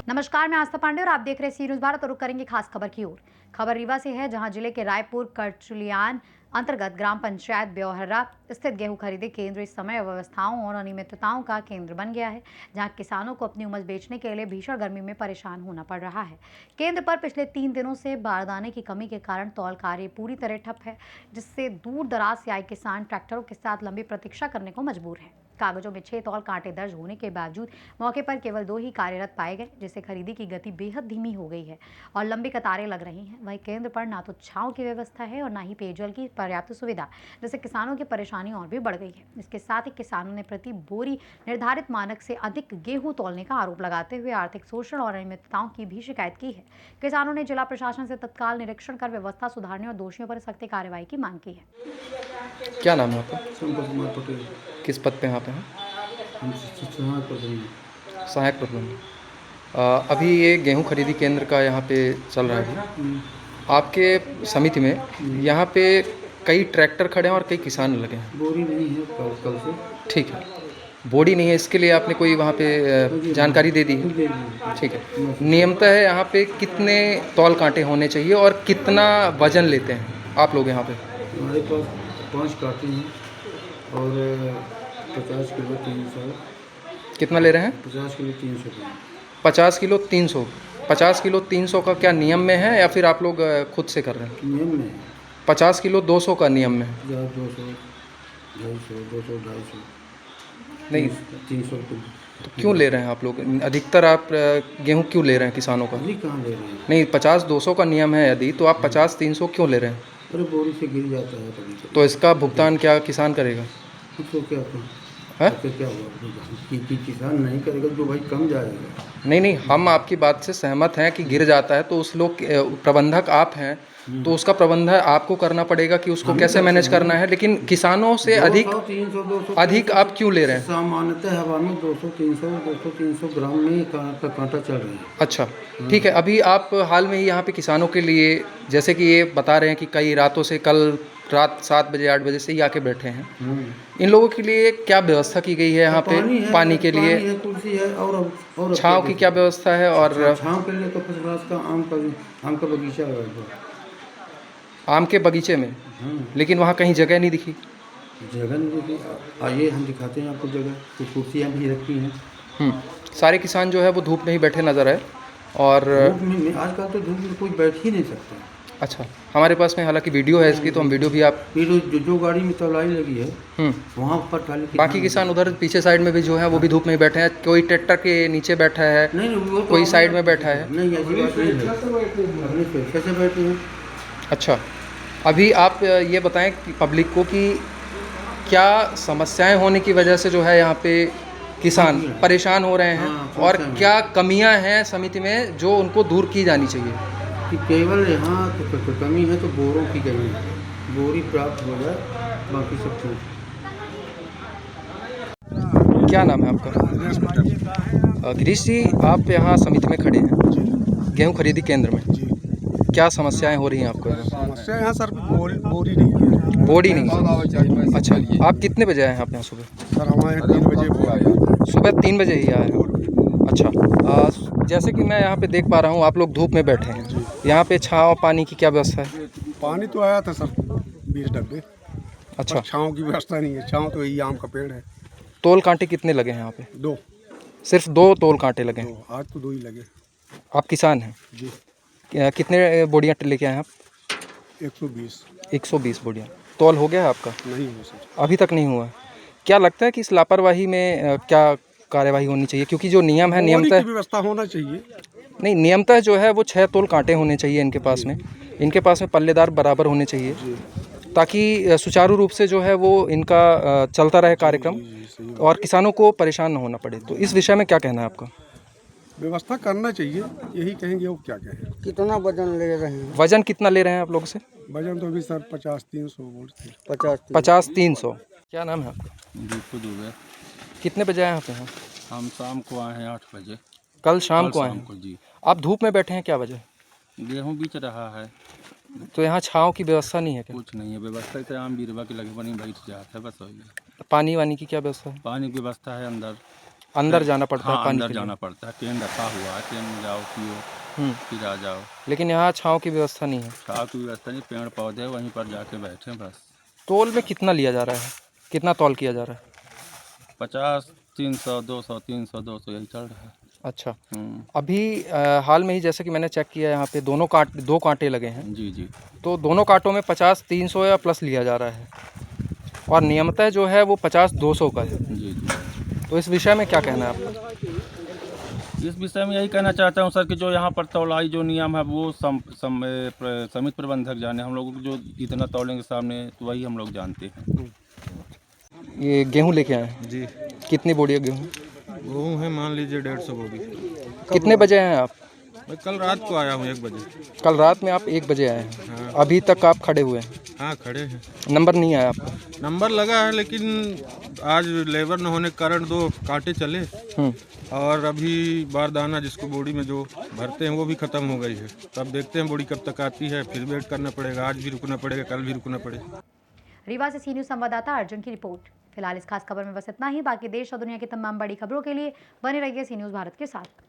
नमस्कार, मैं आस्था पांडे और आप देख रहे हैं सी न्यूज़ भारत और रुक करेंगे खास खबर की ओर। खबर रीवा से है, जहां जिले के रायपुर करचुलियान अंतर्गत ग्राम पंचायत ब्योहरा स्थित गेहूं खरीदी केंद्र इस समय अव्यवस्थाओं और अनियमितताओं का केंद्र बन गया है, जहां किसानों को अपनी उपज बेचने के लिए भीषण गर्मी में परेशान होना पड़ रहा है। केंद्र पर पिछले 3 दिनों से बारदाने की कमी के कारण तौल कार्य पूरी तरह ठप है, जिससे दूर दराज से आए किसान ट्रैक्टरों के साथ लंबी प्रतीक्षा करने को मजबूर है। कागजों में 6 तौल कांटे दर्ज होने के बावजूद मौके पर केवल 2 ही कार्यरत पाए गए, जिससे खरीदी की गति बेहद धीमी हो गई है और लंबी कतारें लग रही हैं। वहीं केंद्र पर ना तो छांव की व्यवस्था है और ना ही पेयजल की पर्याप्त सुविधा, जिससे किसानों की परेशानी और भी बढ़ गई है। इसके साथ ही किसानों ने प्रति बोरी निर्धारित मानक से अधिक गेहूं तौलने का आरोप लगाते हुए आर्थिक शोषण और अनियमितताओं की भी शिकायत की है। किसानों ने जिला प्रशासन से तत्काल निरीक्षण कर व्यवस्था सुधारने और दोषियों पर सख्त कार्रवाई की मांग की है। क्या नाम है आपका? संपत कुमार पटेल। किस पद पे यहाँ पे हैं? सहायक प्रबंधक। अभी ये गेहूं खरीदी केंद्र का यहाँ पे चल रहा है। आपके समिति में यहाँ पे कई ट्रैक्टर खड़े हैं और कई किसान लगे हैं। बोरी नहीं है कल से। ठीक है, बोरी नहीं है, इसके लिए आपने कोई वहाँ पे जानकारी दे दी है? ठीक है। नियमतः है यहाँ पे कितने तौल कांटे होने चाहिए और कितना वजन लेते हैं आप लोग यहाँ पे? हमारे पास 5 कांटे हैं और 50 किलो 300। कितना ले रहे हैं? 50 किलो 300। 50 किलो 300। 50 किलो 300 का क्या नियम में है या फिर आप लोग खुद से कर रहे हैं? नियम में 50 किलो 200 का नियम में है? 200, 250, 200, 250 नहीं, 300 रुपये। तो क्यों ले रहे हैं आप लोग? अधिकतर आप गेहूं क्यों ले रहे हैं किसानों का? अभी कहाँ ले रहे हैं? नहीं, 50-200 का नियम है यदि, तो आप 50-300 क्यों ले रहे हैं? अरे बोरी से गिर जाता है कभी कभी। तो इसका भुगतान क्या किसान करेगा? तो क्या है? तो क्या हुआ किसान नहीं करेगा जो भाई कम जाएगा। नहीं, हम आपकी बात से सहमत हैं कि गिर जाता है, तो उस लोग प्रबंधक आप हैं, तो उसका प्रबंधन आपको करना पड़ेगा कि उसको कैसे मैनेज करना है। लेकिन किसानों से अधिक 200 आप क्यों ले रहे हैं? सामान्यतः हवा में 200-300 ग्राम में कांटा चल रहा है। अच्छा, ठीक है। अभी आप हाल में ही यहाँ पे किसानों के लिए, जैसे कि ये बता रहे हैं कि कई रातों से, कल रात 7 बजे 8 बजे से ही आके बैठे हैं, इन लोगों के लिए क्या व्यवस्था की गई है यहाँ पे? पानी के लिए, पानी है, कुर्सी है और छाँव की क्या व्यवस्था है? और छाँव के लिए तो फर्स्ट क्लास का आम का बगीचा है। आम के बगीचे में, लेकिन वहाँ कहीं जगह नहीं दिखी। जगह नहीं दिखी, आइए हम दिखाते हैं आपको जगह। तो कुर्सियाँ भी रखी हैं। सारे किसान जो है वो धूप में ही बैठे नजर आए। और धूप में आजकल तो धूप में कोई बैठ ही नहीं सकता। अच्छा, हमारे पास में हालांकि वीडियो है इसकी, तो हम वीडियो भी आप जो गाड़ी में तलाई लगी है वहाँ पर खाली बाकी किसान उधर पीछे साइड में भी जो है वो भी धूप में ही बैठे हैं। कोई ट्रैक्टर के नीचे बैठा है, नहीं, कोई साइड में बैठा है। नहीं, ऐसी बात नहीं है, अपने पैसे से बैठे हैं। अच्छा, अभी आप ये बताएं कि पब्लिक को कि क्या समस्याएं होने की वजह से जो है यहाँ पे किसान परेशान हो रहे हैं, और क्या कमियां हैं समिति में जो उनको दूर की जानी चाहिए? कि केवल यहाँ तो कमी है तो बोरों की कमी है। बोरी प्राप्त हो जाए, बाकी सब ठीक। क्या नाम है आपका? गिरीश जी, आप यहाँ समिति में खड़े हैं गेहूं खरीदी केंद्र में, क्या समस्याएं हो रही हैं आपको? समस्या यहाँ सर बोरी नहीं है। बोरी नहीं है? अच्छा, आप कितने बजे आए हैं आप यहाँ सुबह? सर हमारे 3 बजे सुबह 3 बजे ही आए हैं। अच्छा, जैसे कि मैं यहाँ पे देख पा रहा हूँ आप लोग धूप में बैठे हैं, यहाँ पे छाँव पानी की क्या व्यवस्था है? पानी तो आया था सर 20 डब्बे। अच्छा, छाँव की व्यवस्था नहीं है। छाँव तो यही आम का पेड़ है। तोल कांटे कितने लगे हैं यहाँ पे? 2। सिर्फ 2 तोल कांटे लगे हैं? आज तो 2 ही लगे। आप किसान हैं जी। कितने बोरियाँ लेके आए हैं आप? 120। 120 बोरियाँ। तोल हो गया है आपका? नहीं हो सर, अभी तक नहीं हुआ है। क्या लगता है कि इस लापरवाही में क्या कार्यवाही होनी चाहिए? क्योंकि जो नियम है, नियमतः व्यवस्था होना चाहिए। नहीं, नियमतः जो है वो 6 तोल कांटे होने चाहिए इनके पास में। इनके पास में पल्लेदार बराबर होने चाहिए, ताकि सुचारू रूप से जो है वो इनका चलता रहे कार्यक्रम और किसानों को परेशान न होना पड़े। तो इस विषय में क्या कहना है आपका? व्यवस्था करना चाहिए, यही कहेंगे। वो क्या कहें। कितना वजन ले रहे हैं? वजन कितना ले रहे हैं आप लोग से? वजन तो अभी सर 50-300 बोलते हैं। 50-300। क्या नाम है आपका? दीपू दुबे। कितने बजे आए हैं? हम शाम को आए हैं 8 बजे। कल शाम को आए हैं? जी। आप धूप में बैठे हैं, क्या वजह? गेहूं बीच रहा है। तो यहाँ छाँव की व्यवस्था नहीं है क्या? कुछ नहीं है व्यवस्था, इसे आम बीरवा के लगे बनी बैठ जाता है बस वही है। पानी वानी की क्या व्यवस्था है? पानी की व्यवस्था है अंदर, अंदर जाना पड़ता है हाँ पानी अंदर के लिए? जाना पड़ता है, ट्रेन रखा हुआ है, ट्रेन में जाओ पियो हम्म। फिर आ जाओ। लेकिन यहाँ छाँव की व्यवस्था नहीं है। छाव की व्यवस्था नहीं, पेड़ पौधे वहीं पर जाके बैठे बस। तोल में कितना लिया जा रहा है? कितना तौल किया जा रहा है? 50, 300, 200, 300, 200 यही चल रहा है। अच्छा। अभी हाल में ही जैसे कि मैंने चेक किया यहाँ पे दो कांटे लगे हैं, जी जी। तो दोनों कांटों में 50, 300 या प्लस लिया जा रहा है और नियमतः जो है वो 50, 200 का है। जी जी। तो इस विषय में क्या कहना है आपका? इस विषय में यही कहना चाहता हूँ सर कि जो यहाँ पर तौलाई जो नियम है वो समिति प्रबंधक जाने, हम लोगों को जो इतना तौलेंगे सामने तो वही हम लोग जानते हैं। ये गेहूँ लेके आए हैं? जी, कितनी बोरी है गेहूँ? गेहूँ है मान लीजिए 150 बोरी। कितने बजे आए हैं आप? मैं कल रात को आया हूँ 1 बजे। कल रात में आप 1 बजे आए हैं? हाँ। अभी तक आप खड़े हुए हैं? हाँ खड़े हैं। नंबर नहीं आया आपका? नंबर लगा है लेकिन आज लेबर न होने के कारण 2 कांटे चले और अभी बारदाना जिसको बोरी में जो भरते हैं वो भी ख़त्म हो गई है। तब देखते हैं बोरी कब तक आती है, फिर वेट करना पड़ेगा। आज भी रुकना पड़ेगा, कल भी रुकना पड़ेगा। रीवा से सी न्यूज़ संवाददाता अर्जुन की रिपोर्ट। फिलहाल इस खास खबर में बस इतना ही। बाकी देश और दुनिया की तमाम बड़ी खबरों के लिए बने रहिए सी न्यूज़ भारत के साथ।